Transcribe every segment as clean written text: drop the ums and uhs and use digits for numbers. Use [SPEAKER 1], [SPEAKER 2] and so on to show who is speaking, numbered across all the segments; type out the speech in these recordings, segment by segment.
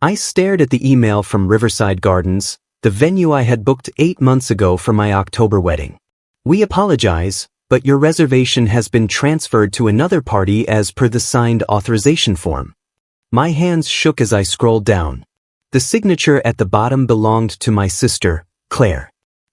[SPEAKER 1] I stared at the email from Riverside Gardens, the venue I had booked 8 months ago for my October wedding. We apologize, but your reservation has been transferred to another party as per the signed authorization form. My hands shook as I scrolled down. The signature at the bottom belonged to my sister, Claire.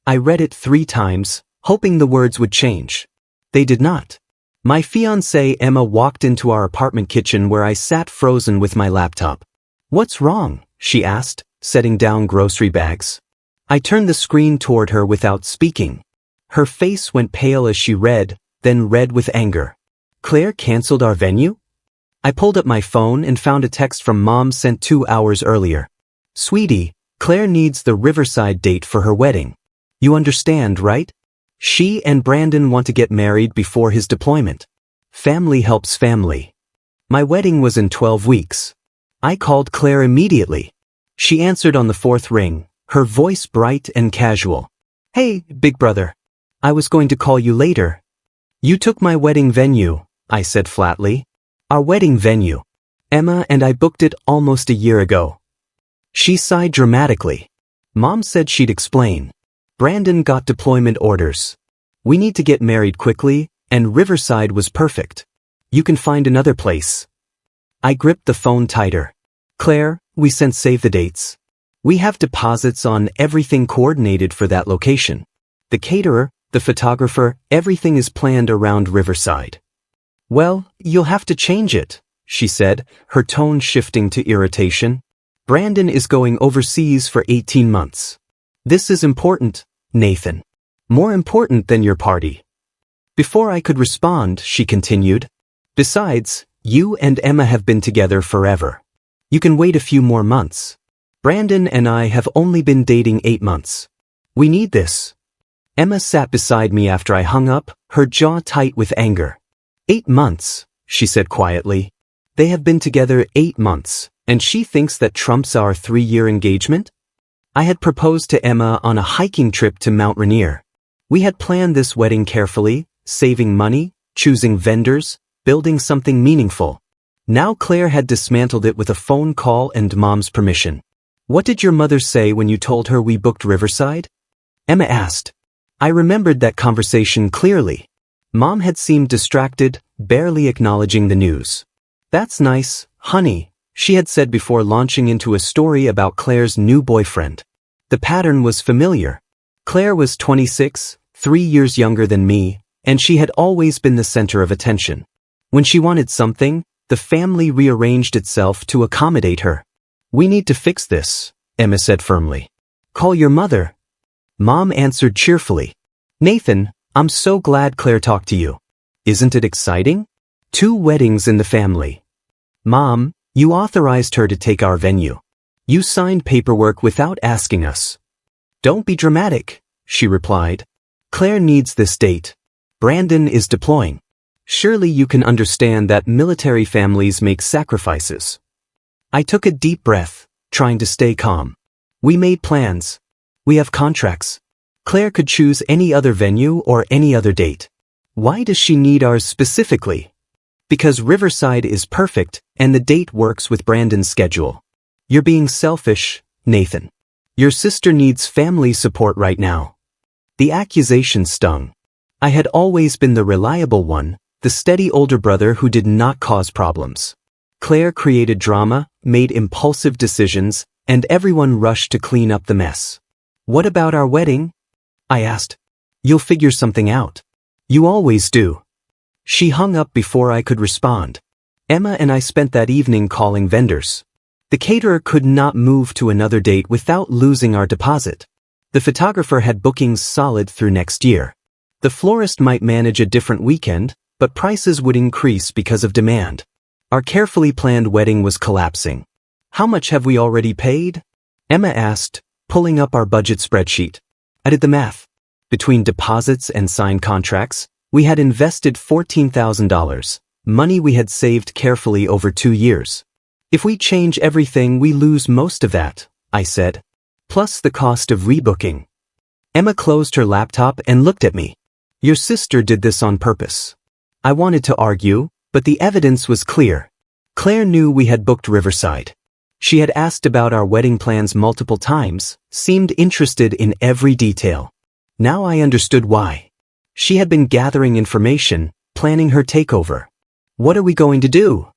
[SPEAKER 1] I read it 3 times, hoping the words would change. They did not. My fiancée Emma walked into our apartment kitchen where I sat frozen with my laptop. "What's wrong?" she asked, setting down grocery bags. I turned the screen toward her without speaking. Her face went pale as she read, then red with anger. "Claire canceled our venue?" I pulled up my phone and found a text from Mom sent 2 hours earlier. "Sweetie, Claire needs the Riverside date for her wedding. You understand, right? She and Brandon want to get married before his deployment. Family helps family." My wedding was in 12 weeks. I called Claire immediately. She answered on the 4th ring, her voice bright and casual. "Hey, big brother. I was going to call you later." "You took my wedding venue," I said flatly. "Our wedding venue. Emma and I booked it almost a year ago." She sighed dramatically. "Mom said she'd explain. Brandon got deployment orders. We need to get married quickly, and Riverside was perfect. You can find another place." I gripped the phone tighter. "Claire, we sent save the dates. We have deposits on everything coordinated for that location. The caterer, the photographer, everything is planned around Riverside." "Well, you'll have to change it," she said, her tone shifting to irritation. "Brandon is going overseas for 18 months. This is important, Nathan. More important than your party." Before I could respond, she continued, "Besides, you and Emma have been together forever. You can wait a few more months. Brandon and I have only been dating 8 months. We need this." Emma sat beside me after I hung up, her jaw tight with anger. 8 months, she said quietly. They have been together 8 months, and she thinks that trumps our 3-year engagement? I had proposed to Emma on a hiking trip to Mount Rainier. We had planned this wedding carefully, saving money, choosing vendors, building something meaningful. Now Claire had dismantled it with a phone call and Mom's permission. "What did your mother say when you told her we booked Riverside?" Emma asked. I remembered that conversation clearly. Mom had seemed distracted, barely acknowledging the news. "That's nice, honey," she had said before launching into a story about Claire's new boyfriend. The pattern was familiar. Claire was 26, 3 years younger than me, and she had always been the center of attention. When she wanted something, the family rearranged itself to accommodate her. "We need to fix this," Emma said firmly. "Call your mother." Mom answered cheerfully. "Nathan, I'm so glad Claire talked to you. Isn't it exciting? 2 weddings in the family. Mom, you authorized her to take our venue. You signed paperwork without asking us." "Don't be dramatic," she replied. "Claire needs this date. Brandon is deploying. Surely you can understand that military families make sacrifices." I took a deep breath, trying to stay calm. "We made plans. We have contracts. Claire could choose any other venue or any other date. Why does she need ours specifically?" "Because Riverside is perfect, and the date works with Brandon's schedule." "You're being selfish, Nathan. Your sister needs family support right now." The accusation stung. I had always been the reliable one, the steady older brother who did not cause problems. Claire created drama, made impulsive decisions, and everyone rushed to clean up the mess. "What about our wedding?" I asked. "You'll figure something out. You always do." She hung up before I could respond. Emma and I spent that evening calling vendors. The caterer could not move to another date without losing our deposit. The photographer had bookings solid through next year. The florist might manage a different weekend, but prices would increase because of demand. Our carefully planned wedding was collapsing. "How much have we already paid?" Emma asked, pulling up our budget spreadsheet. I did the math. Between deposits and signed contracts, we had invested $14,000, money we had saved carefully over 2 years. "If we change everything, we lose most of that," I said. "Plus the cost of rebooking." Emma closed her laptop and looked at me. "Your sister did this on purpose." I wanted to argue, but the evidence was clear. Claire knew we had booked Riverside. She had asked about our wedding plans multiple times, seemed interested in every detail. Now I understood why. She had been gathering information, planning her takeover. What are we going to do?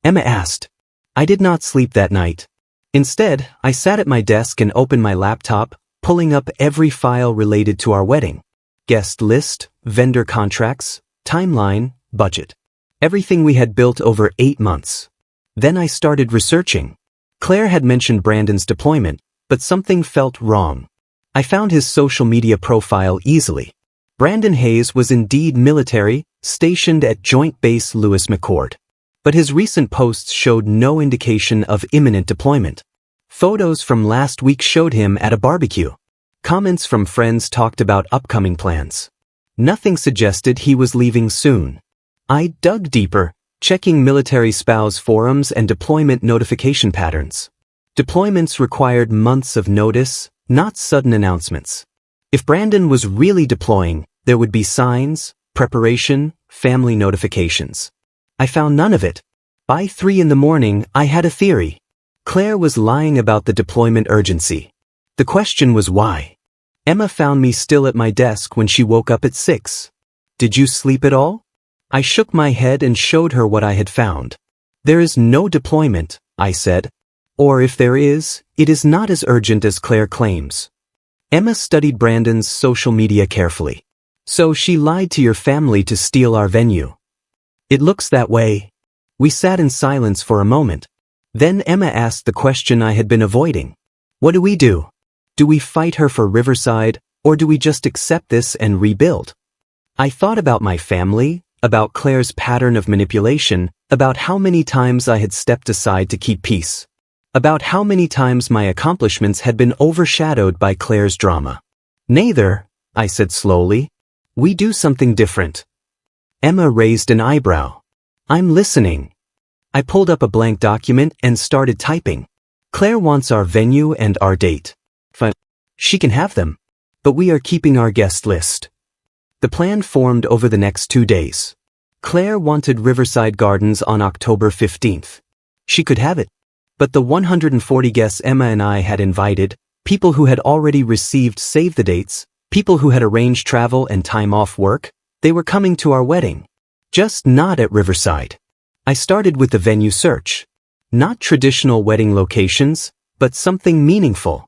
[SPEAKER 1] Emma asked. I did not sleep that night. Instead, I sat at my desk and opened my laptop, pulling up every file related to our wedding. Guest list, vendor contracts, timeline, budget. Everything we had built over 8 months. Then I started researching. Claire had mentioned Brandon's deployment, but something felt wrong. I found his social media profile easily. Brandon Hayes was indeed military, stationed at Joint Base Lewis McChord. But his recent posts showed no indication of imminent deployment. Photos from last week showed him at a barbecue. Comments from friends talked about upcoming plans. Nothing suggested he was leaving soon. I dug deeper, checking military spouse forums and deployment notification patterns. Deployments required months of notice, not sudden announcements. If Brandon was really deploying, there would be signs, preparation, family notifications. I found none of it. By 3 a.m, I had a theory. Claire was lying about the deployment urgency. The question was why. Emma found me still at my desk when she woke up at 6. Did you sleep at all? I shook my head and showed her what I had found. There is no deployment, I said. Or if there is, it is not as urgent as Claire claims. Emma studied Brandon's social media carefully. So she lied to your family to steal our venue. It looks that way. We sat in silence for a moment. Then Emma asked the question I had been avoiding. What do we do? Do we fight her for Riverside, or do we just accept this and rebuild? I thought about my family, about Claire's pattern of manipulation, about how many times I had stepped aside to keep peace, about how many times my accomplishments had been overshadowed by Claire's drama. Neither, I said slowly. We do something different. Emma raised an eyebrow. I'm listening. I pulled up a blank document and started typing. Claire wants our venue and our date. Fine. She can have them. But we are keeping our guest list. The plan formed over the next 2 days. Claire wanted Riverside Gardens on October 15th. She could have it. But the 140 guests Emma and I had invited, people who had already received save the dates, people who had arranged travel and time off work, they were coming to our wedding. Just not at Riverside. I started with the venue search. Not traditional wedding locations, but something meaningful.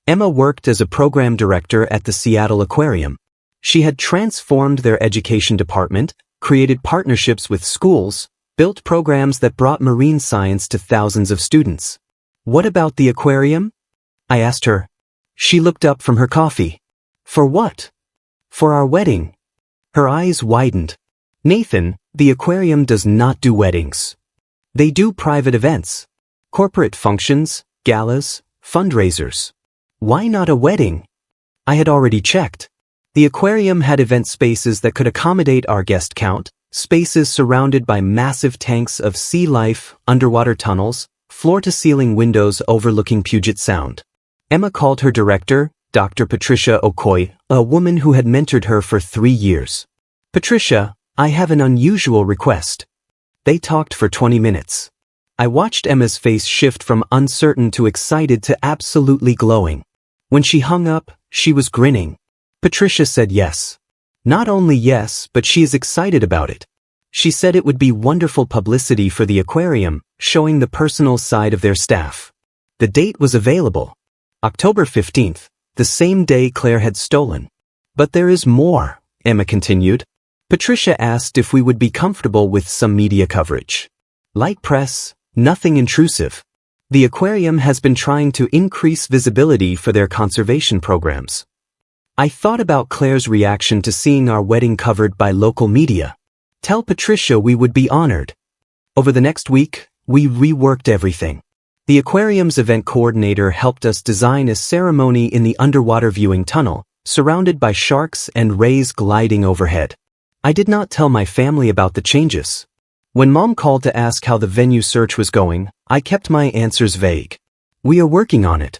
[SPEAKER 1] Emma worked as a program director at the Seattle Aquarium. She had transformed their education department, created partnerships with schools, built programs that brought marine science to thousands of students. What about the aquarium? I asked her. She looked up from her coffee. For what? For our wedding. Her eyes widened. Nathan, the aquarium does not do weddings. They do private events, corporate functions, galas, fundraisers. Why not a wedding? I had already checked. The aquarium had event spaces that could accommodate our guest count, spaces surrounded by massive tanks of sea life, underwater tunnels, floor-to-ceiling windows overlooking Puget Sound. Emma called her director, Dr. Patricia Okoye, a woman who had mentored her for 3 years. Patricia, I have an unusual request. They talked for 20 minutes. I watched Emma's face shift from uncertain to excited to absolutely glowing. When she hung up, she was grinning. Patricia said yes. Not only yes, but she is excited about it. She said it would be wonderful publicity for the aquarium, showing the personal side of their staff. The date was available. October 15th, the same day Claire had stolen. But there is more, Emma continued. Patricia asked if we would be comfortable with some media coverage. Light press, nothing intrusive. The aquarium has been trying to increase visibility for their conservation programs. I thought about Claire's reaction to seeing our wedding covered by local media. Tell Patricia we would be honored. Over the next week, we reworked everything. The aquarium's event coordinator helped us design a ceremony in the underwater viewing tunnel, surrounded by sharks and rays gliding overhead. I did not tell my family about the changes. When Mom called to ask how the venue search was going, I kept my answers vague. We are working on it.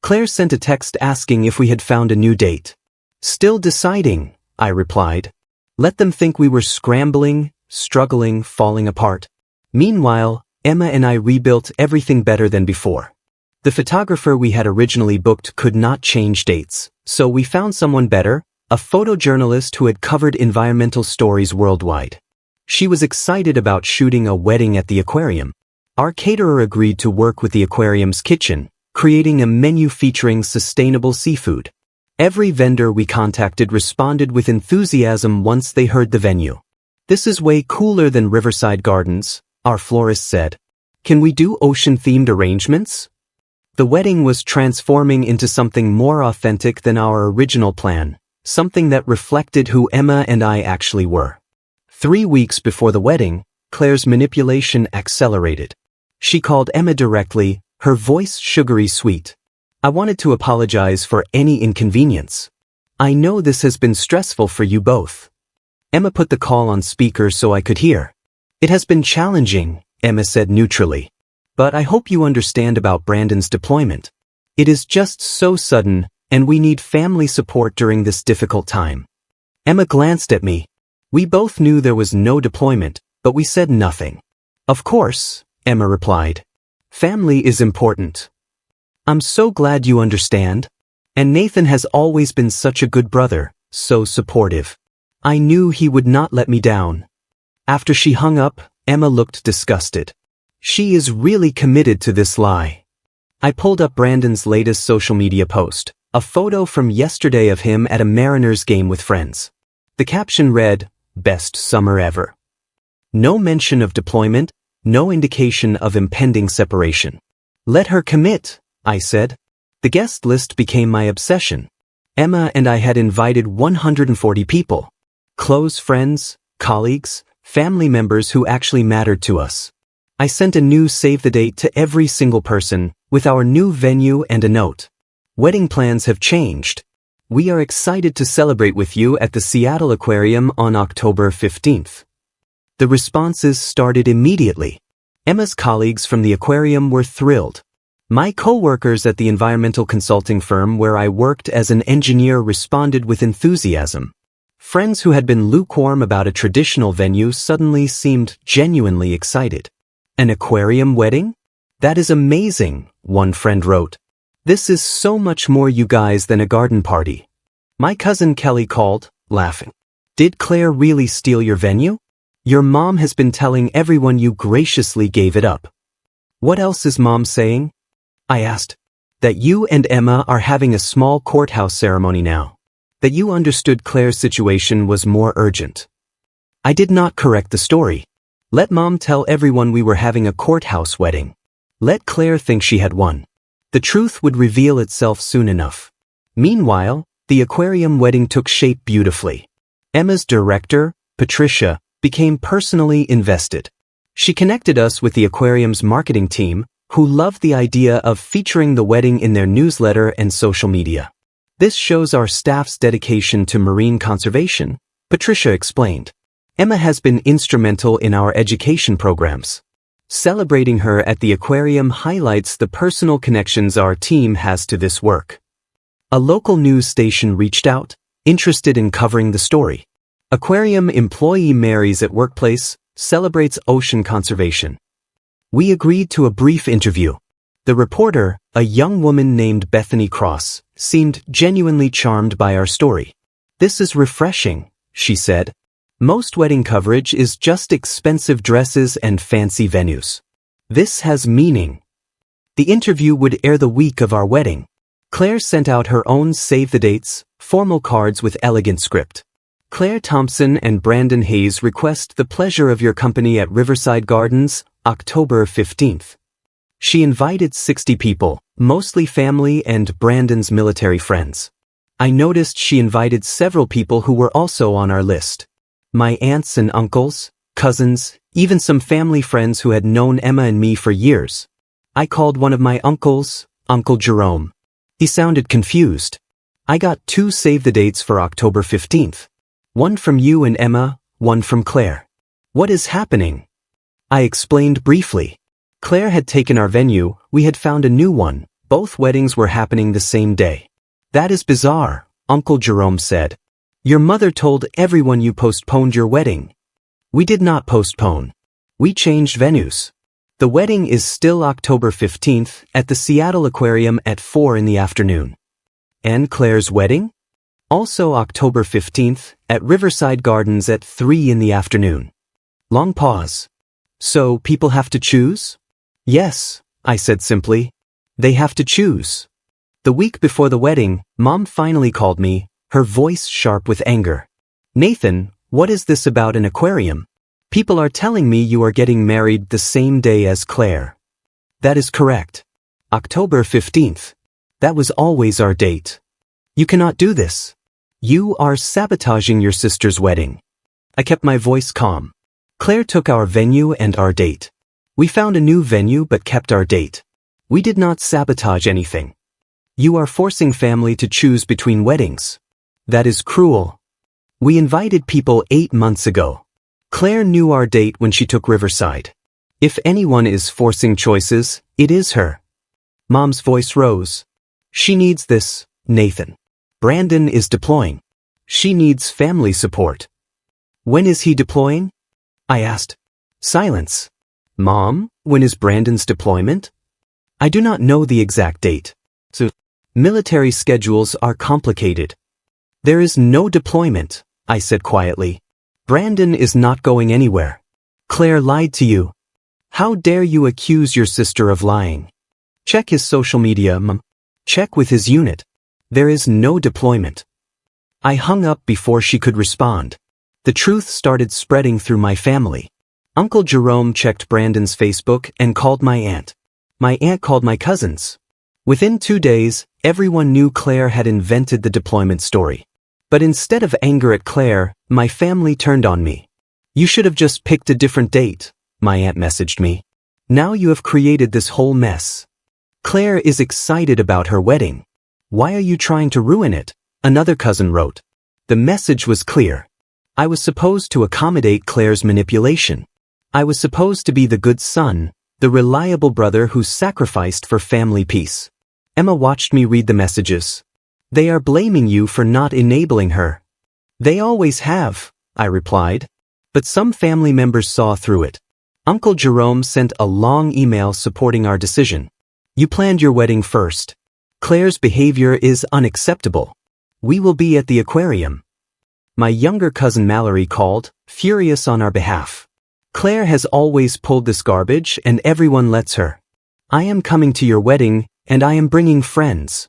[SPEAKER 1] Claire sent a text asking if we had found a new date. Still deciding, I replied. Let them think we were scrambling, struggling, falling apart. Meanwhile, Emma and I rebuilt everything better than before. The photographer we had originally booked could not change dates, so we found someone better, a photojournalist who had covered environmental stories worldwide. She was excited about shooting a wedding at the aquarium. Our caterer agreed to work with the aquarium's kitchen, creating a menu featuring sustainable seafood. Every vendor we contacted responded with enthusiasm once they heard the venue. "This is way cooler than Riverside Gardens," our florist said. "Can we do ocean-themed arrangements?" The wedding was transforming into something more authentic than our original plan, something that reflected who Emma and I actually were. 3 weeks before the wedding, Claire's manipulation accelerated. She called Emma directly, her voice sugary sweet. "I wanted to apologize for any inconvenience. I know this has been stressful for you both." Emma put the call on speaker so I could hear. "It has been challenging," Emma said neutrally. "But I hope you understand about Brandon's deployment. It is just so sudden, and we need family support during this difficult time." Emma glanced at me. We both knew there was no deployment, but we said nothing. "Of course," Emma replied. "Family is important. I'm so glad you understand. And Nathan has always been such a good brother, so supportive. I knew he would not let me down." After she hung up, Emma looked disgusted. "She is really committed to this lie." I pulled up Brandon's latest social media post, a photo from yesterday of him at a Mariners game with friends. The caption read, "Best summer ever." No mention of deployment, no indication of impending separation. "Let her commit," I said. The guest list became my obsession. Emma and I had invited 140 people. Close friends, colleagues, family members who actually mattered to us. I sent a new save the date to every single person, with our new venue and a note. "Wedding plans have changed. We are excited to celebrate with you at the Seattle Aquarium on October 15th. The responses started immediately. Emma's colleagues from the aquarium were thrilled. My co-workers at the environmental consulting firm where I worked as an engineer responded with enthusiasm. Friends who had been lukewarm about a traditional venue suddenly seemed genuinely excited. "An aquarium wedding? That is amazing," one friend wrote. "This is so much more you guys than a garden party." My cousin Kelly called, laughing. "Did Claire really steal your venue? Your mom has been telling everyone you graciously gave it up." "What else is Mom saying?" I asked. "That you and Emma are having a small courthouse ceremony now. That you understood Claire's situation was more urgent." I did not correct the story. Let Mom tell everyone we were having a courthouse wedding. Let Claire think she had won. The truth would reveal itself soon enough. Meanwhile, the aquarium wedding took shape beautifully. Emma's director, Patricia, became personally invested. She connected us with the aquarium's marketing team, who loved the idea of featuring the wedding in their newsletter and social media. "This shows our staff's dedication to marine conservation," Patricia explained. "Emma has been instrumental in our education programs. Celebrating her at the aquarium highlights the personal connections our team has to this work." A local news station reached out, interested in covering the story. Aquarium employee marries at workplace, celebrates ocean conservation. We agreed to a brief interview. The reporter, a young woman named Bethany Cross, seemed genuinely charmed by our story. "This is refreshing," she said. "Most wedding coverage is just expensive dresses and fancy venues. This has meaning." The interview would air the week of our wedding. Claire sent out her own save the dates, formal cards with elegant script. "Claire Thompson and Brandon Hayes request the pleasure of your company at Riverside Gardens, October 15th. She invited 60 people, mostly family and Brandon's military friends. I noticed she invited several people who were also on our list. My aunts and uncles, cousins, even some family friends who had known Emma and me for years. I called one of my uncles, Uncle Jerome. He sounded confused. I got 2 save the dates for October 15th. One from you and Emma, one from Claire. What is happening?" I explained briefly. Claire had taken our venue, we had found a new one, both weddings were happening the same day. "That is bizarre," Uncle Jerome said. "Your mother told everyone you postponed your wedding." "We did not postpone. We changed venues." The wedding is still October 15th at the Seattle Aquarium at 4 in the afternoon. And Claire's wedding? Also October 15th at Riverside Gardens at 3 in the afternoon. Long pause. So people have to choose? Yes, I said simply. They have to choose. The week before the wedding, Mom finally called me, her voice sharp with anger. Nathan, what is this about an aquarium? People are telling me you are getting married the same day as Claire. That is correct. October 15th. That was always our date. You cannot do this. You are sabotaging your sister's wedding. I kept my voice calm. Claire took our venue and our date. We found a new venue but kept our date. We did not sabotage anything. You are forcing family to choose between weddings. That is cruel. We invited people 8 months ago. Claire knew our date when she took Riverside. If anyone is forcing choices, it is her. Mom's voice rose. She needs this, Nathan. Brandon is deploying. She needs family support. When is he deploying? I asked. Silence. Mom, when is Brandon's deployment? I do not know the exact date. So, military schedules are complicated. There is no deployment, I said quietly. Brandon is not going anywhere. Claire lied to you. How dare you accuse your sister of lying? Check his social media, Mom. Check with his unit. There is no deployment. I hung up before she could respond. The truth started spreading through my family. Uncle Jerome checked Brandon's Facebook and called my aunt. My aunt called my cousins. Within 2 days, everyone knew Claire had invented the deployment story. But instead of anger at Claire, my family turned on me. You should have just picked a different date, my aunt messaged me. Now you have created this whole mess. Claire is excited about her wedding. Why are you trying to ruin it? Another cousin wrote. The message was clear. I was supposed to accommodate Claire's manipulation. I was supposed to be the good son, the reliable brother who sacrificed for family peace. Emma watched me read the messages. They are blaming you for not enabling her. They always have, I replied. But some family members saw through it. Uncle Jerome sent a long email supporting our decision. You planned your wedding first. Claire's behavior is unacceptable. We will be at the aquarium. My younger cousin Mallory called, furious on our behalf. Claire has always pulled this garbage and everyone lets her. I am coming to your wedding, and I am bringing friends.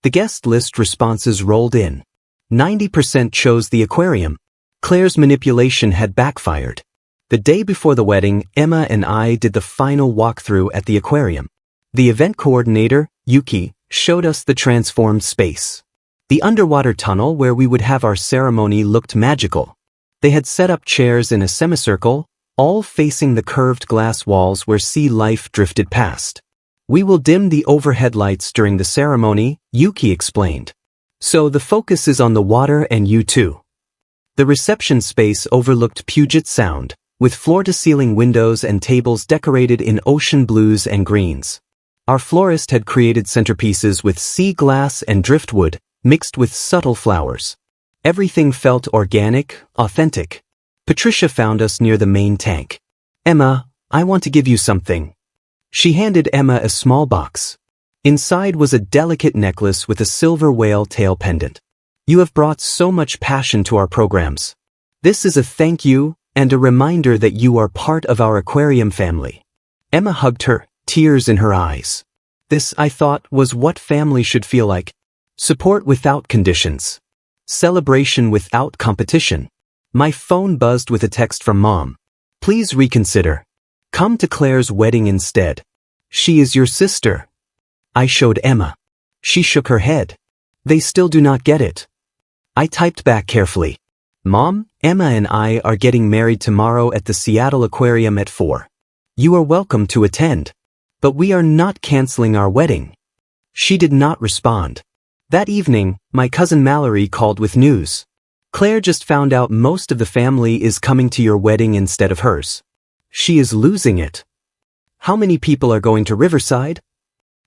[SPEAKER 1] The guest list responses rolled in. 90% chose the aquarium. Claire's manipulation had backfired. The day before the wedding, Emma and I did the final walkthrough at the aquarium. The event coordinator, Yuki, showed us the transformed space. The underwater tunnel where we would have our ceremony looked magical. They had set up chairs in a semicircle, all facing the curved glass walls where sea life drifted past. We will dim the overhead lights during the ceremony, Yuki explained. So the focus is on the water and you too. The reception space overlooked Puget Sound, with floor-to-ceiling windows and tables decorated in ocean blues and greens. Our florist had created centerpieces with sea glass and driftwood, mixed with subtle flowers. Everything felt organic, authentic. Patricia found us near the main tank. Emma, I want to give you something. She handed Emma a small box. Inside was a delicate necklace with a silver whale tail pendant. You have brought so much passion to our programs. This is a thank you and a reminder that you are part of our aquarium family. Emma hugged her, tears in her eyes. This, I thought, was what family should feel like. Support without conditions. Celebration without competition. My phone buzzed with a text from Mom. Please reconsider. Come to Claire's wedding instead. She is your sister. I showed Emma. She shook her head. They still do not get it. I typed back carefully. Mom, Emma and I are getting married tomorrow at the Seattle Aquarium at 4. You are welcome to attend. But we are not canceling our wedding. She did not respond. That evening, my cousin Mallory called with news. Claire just found out most of the family is coming to your wedding instead of hers. She is losing it. How many people are going to Riverside?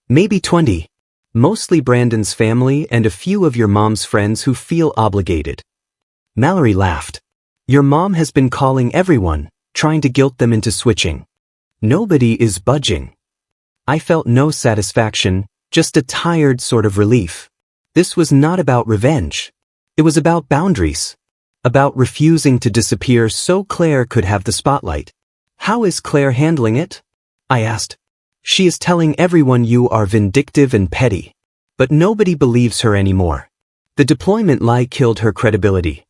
[SPEAKER 1] Maybe 20. Mostly Brandon's family and a few of your mom's friends who feel obligated. Mallory laughed. Your mom has been calling everyone, trying to guilt them into switching. Nobody is budging. I felt no satisfaction, just a tired sort of relief. This was not about revenge. It was about boundaries. About refusing to disappear so Claire could have the spotlight. How is Claire handling it? I asked. She is telling everyone you are vindictive and petty. But nobody believes her anymore. The deployment lie killed her credibility.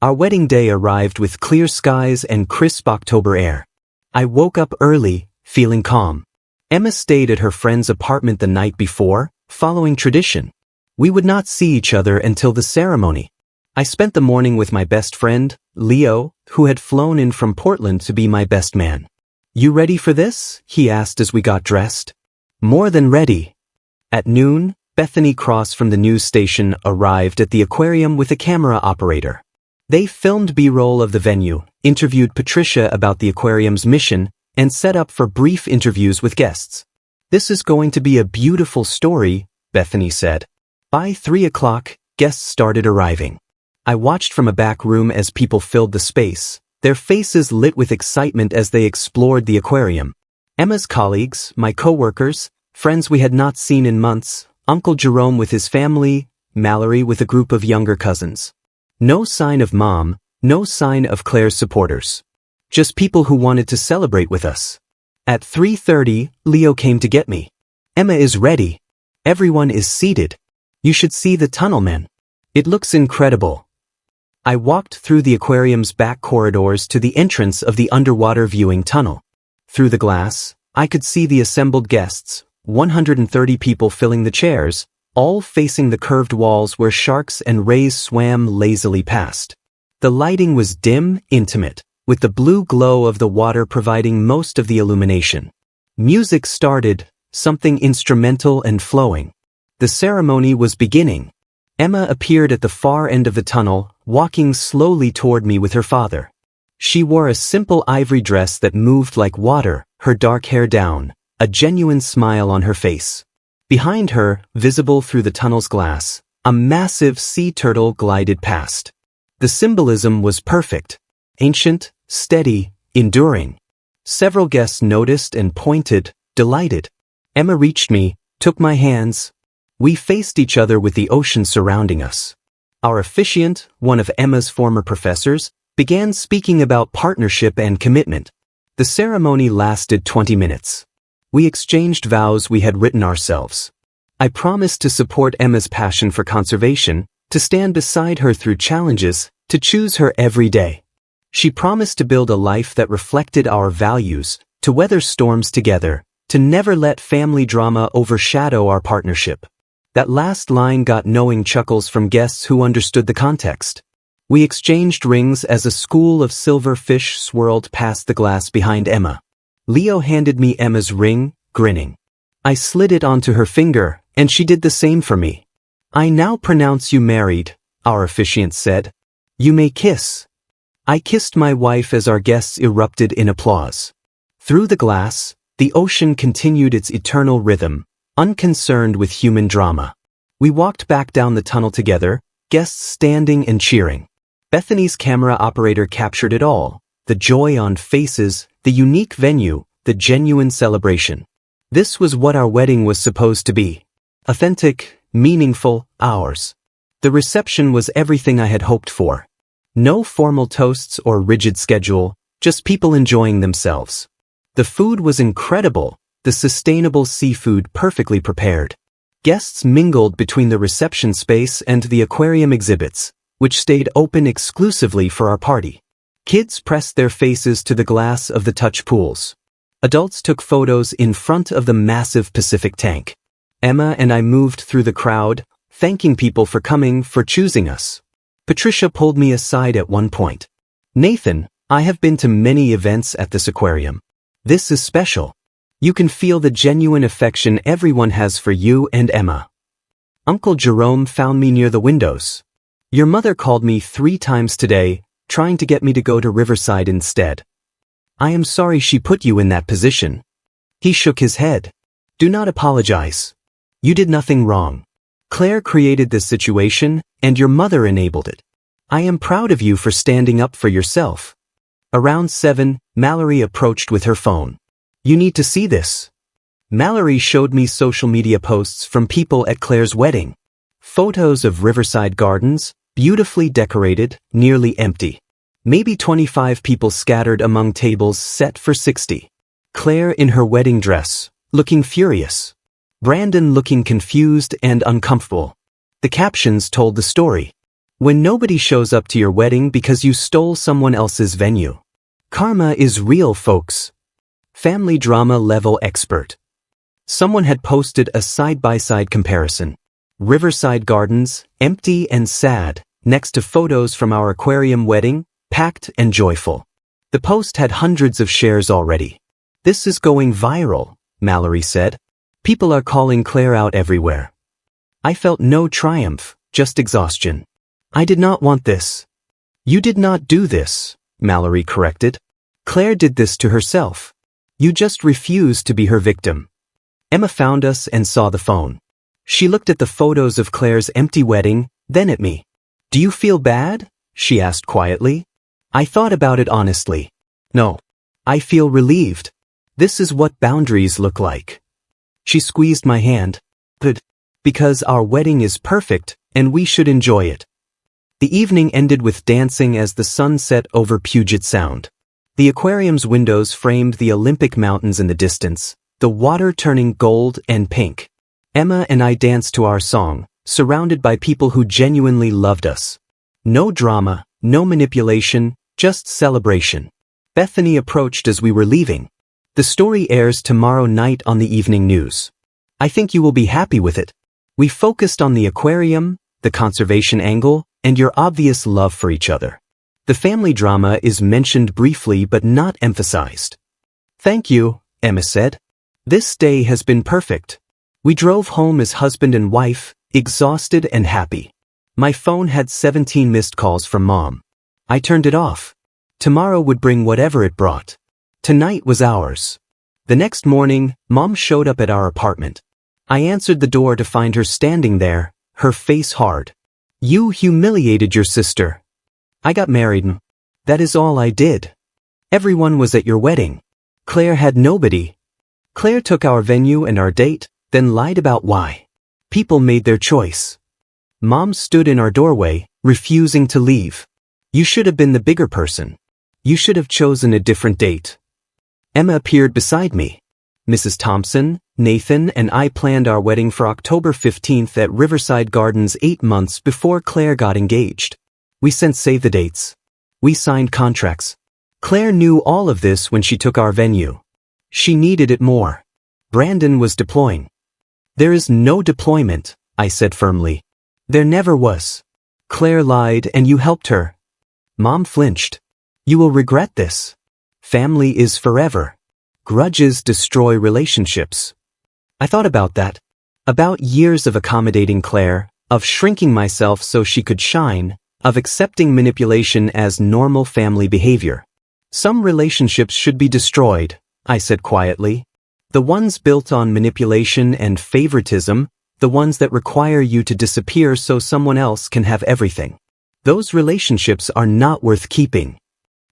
[SPEAKER 1] Our wedding day arrived with clear skies and crisp October air. I woke up early, feeling calm. Emma stayed at her friend's apartment the night before, following tradition. We would not see each other until the ceremony. I spent the morning with my best friend, Leo, who had flown in from Portland to be my best man. You ready for this? He asked as we got dressed. More than ready. At noon, Bethany Cross from the news station arrived at the aquarium with a camera operator. They filmed B-roll of the venue, interviewed Patricia about the aquarium's mission, and set up for brief interviews with guests. This is going to be a beautiful story, Bethany said. By 3 o'clock, guests started arriving. I watched from a back room as people filled the space, their faces lit with excitement as they explored the aquarium. Emma's colleagues, my co-workers, friends we had not seen in months, Uncle Jerome with his family, Mallory with a group of younger cousins. No sign of Mom, no sign of Claire's supporters. Just people who wanted to celebrate with us. At 3:30, Leo came to get me. Emma is ready. Everyone is seated. You should see the tunnel, man. It looks incredible. I walked through the aquarium's back corridors to the entrance of the underwater viewing tunnel. Through the glass, I could see the assembled guests, 130 people filling the chairs, all facing the curved walls where sharks and rays swam lazily past. The lighting was dim, intimate, with the blue glow of the water providing most of the illumination. Music started, something instrumental and flowing. The ceremony was beginning. Emma appeared at the far end of the tunnel, walking slowly toward me with her father. She wore a simple ivory dress that moved like water, her dark hair down, a genuine smile on her face. Behind her, visible through the tunnel's glass, a massive sea turtle glided past. The symbolism was perfect. Ancient, steady, enduring. Several guests noticed and pointed, delighted. Emma reached me, took my hands. We faced each other with the ocean surrounding us. Our officiant, one of Emma's former professors, began speaking about partnership and commitment. The ceremony lasted 20 minutes. We exchanged vows we had written ourselves. I promised to support Emma's passion for conservation, to stand beside her through challenges, to choose her every day. She promised to build a life that reflected our values, to weather storms together, to never let family drama overshadow our partnership. That last line got knowing chuckles from guests who understood the context. We exchanged rings as a school of silver fish swirled past the glass behind Emma. Leo handed me Emma's ring, grinning. I slid it onto her finger, and she did the same for me. I now pronounce you married, our officiant said. You may kiss. I kissed my wife as our guests erupted in applause. Through the glass, the ocean continued its eternal rhythm, unconcerned with human drama. We walked back down the tunnel together, guests standing and cheering. Bethany's camera operator captured it all, the joy on faces, the unique venue, the genuine celebration. This was what our wedding was supposed to be. Authentic, meaningful, ours. The reception was everything I had hoped for. No formal toasts or rigid schedule, just people enjoying themselves. The food was incredible, the sustainable seafood perfectly prepared. Guests mingled between the reception space and the aquarium exhibits, which stayed open exclusively for our party. Kids pressed their faces to the glass of the touch pools. Adults took photos in front of the massive Pacific tank. Emma and I moved through the crowd, thanking people for coming, for choosing us. Patricia pulled me aside at one point. Nathan, I have been to many events at this aquarium. This is special. You can feel the genuine affection everyone has for you and Emma. Uncle Jerome found me near the windows. Your mother called me 3 times today, trying to get me to go to Riverside instead. I am sorry she put you in that position. He shook his head. Do not apologize. You did nothing wrong. Claire created this situation, and your mother enabled it. I am proud of you for standing up for yourself. Around 7, Mallory approached with her phone. You need to see this. Mallory showed me social media posts from people at Claire's wedding. Photos of Riverside Gardens, beautifully decorated, nearly empty. Maybe 25 people scattered among tables set for 60. Claire in her wedding dress, looking furious. Brandon looking confused and uncomfortable. The captions told the story. When nobody shows up to your wedding because you stole someone else's venue. Karma is real, folks. Family drama level expert. Someone had posted a side-by-side comparison. Riverside Gardens, empty and sad, next to photos from our aquarium wedding, packed and joyful. The post had hundreds of shares already. This is going viral, Mallory said. People are calling Claire out everywhere. I felt no triumph, just exhaustion. I did not want this. You did not do this, Mallory corrected. Claire did this to herself. You just refused to be her victim. Emma found us and saw the phone. She looked at the photos of Claire's empty wedding, then at me. Do you feel bad? She asked quietly. I thought about it honestly. No. I feel relieved. This is what boundaries look like. She squeezed my hand. Good. Because our wedding is perfect, and we should enjoy it. The evening ended with dancing as the sun set over Puget Sound. The aquarium's windows framed the Olympic Mountains in the distance, the water turning gold and pink. Emma and I danced to our song, surrounded by people who genuinely loved us. No drama, no manipulation, just celebration. Bethany approached as we were leaving. The story airs tomorrow night on the evening news. I think you will be happy with it. We focused on the aquarium, the conservation angle, and your obvious love for each other. The family drama is mentioned briefly but not emphasized. Thank you, Emma said. This day has been perfect. We drove home as husband and wife, exhausted and happy. My phone had 17 missed calls from Mom. I turned it off. Tomorrow would bring whatever it brought. Tonight was ours. The next morning, Mom showed up at our apartment. I answered the door to find her standing there, her face hard. You humiliated your sister. I got married. That is all I did. Everyone was at your wedding. Claire had nobody. Claire took our venue and our date, then lied about why. People made their choice. Mom stood in our doorway, refusing to leave. You should have been the bigger person. You should have chosen a different date. Emma appeared beside me. Mrs. Thompson, Nathan, and I planned our wedding for October 15th at Riverside Gardens 8 months before Claire got engaged. We sent save the dates. We signed contracts. Claire knew all of this when she took our venue. She needed it more. Brandon was deploying. There is no deployment, I said firmly. There never was. Claire lied and you helped her. Mom flinched. You will regret this. Family is forever. Grudges destroy relationships. I thought about that. About years of accommodating Claire, of shrinking myself so she could shine, of accepting manipulation as normal family behavior. Some relationships should be destroyed, I said quietly. The ones built on manipulation and favoritism, the ones that require you to disappear so someone else can have everything. Those relationships are not worth keeping.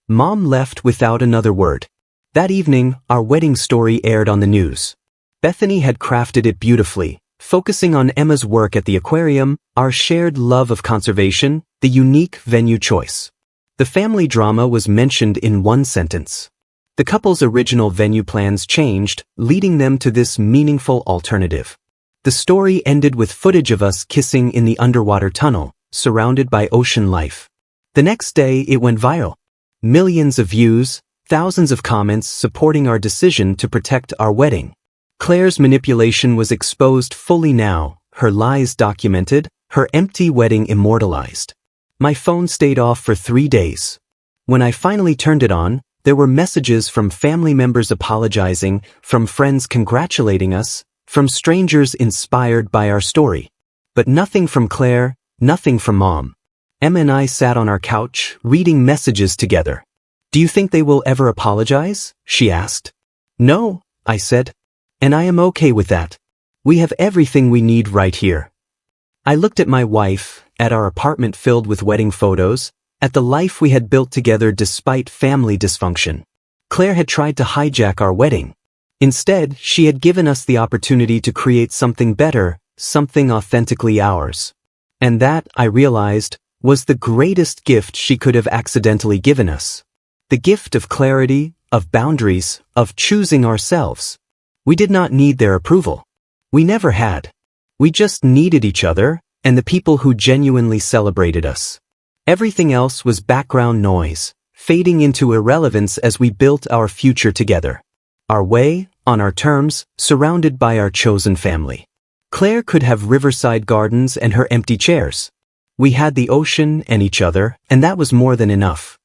[SPEAKER 1] Mom left without another word. That evening, our wedding story aired on the news. Bethany had crafted it beautifully, focusing on Emma's work at the aquarium, our shared love of conservation, the unique venue choice. The family drama was mentioned in one sentence. The couple's original venue plans changed, leading them to this meaningful alternative. The story ended with footage of us kissing in the underwater tunnel, surrounded by ocean life. The next day, it went viral. Millions of views, thousands of comments supporting our decision to protect our wedding. Claire's manipulation was exposed fully now, her lies documented, her empty wedding immortalized. My phone stayed off for 3 days. When I finally turned it on, there were messages from family members apologizing, from friends congratulating us, from strangers inspired by our story. But nothing from Claire, nothing from Mom. Emma and I sat on our couch, reading messages together. Do you think they will ever apologize? She asked. No, I said. And I am okay with that. We have everything we need right here. I looked at my wife, at our apartment filled with wedding photos, at the life we had built together despite family dysfunction. Claire had tried to hijack our wedding. Instead, she had given us the opportunity to create something better, something authentically ours. And that, I realized, was the greatest gift she could have accidentally given us. The gift of clarity, of boundaries, of choosing ourselves. We did not need their approval. We never had. We just needed each other, and the people who genuinely celebrated us. Everything else was background noise, fading into irrelevance as we built our future together. Our way, on our terms, surrounded by our chosen family. Claire could have riverside gardens and her empty chairs. We had the ocean and each other, and that was more than enough.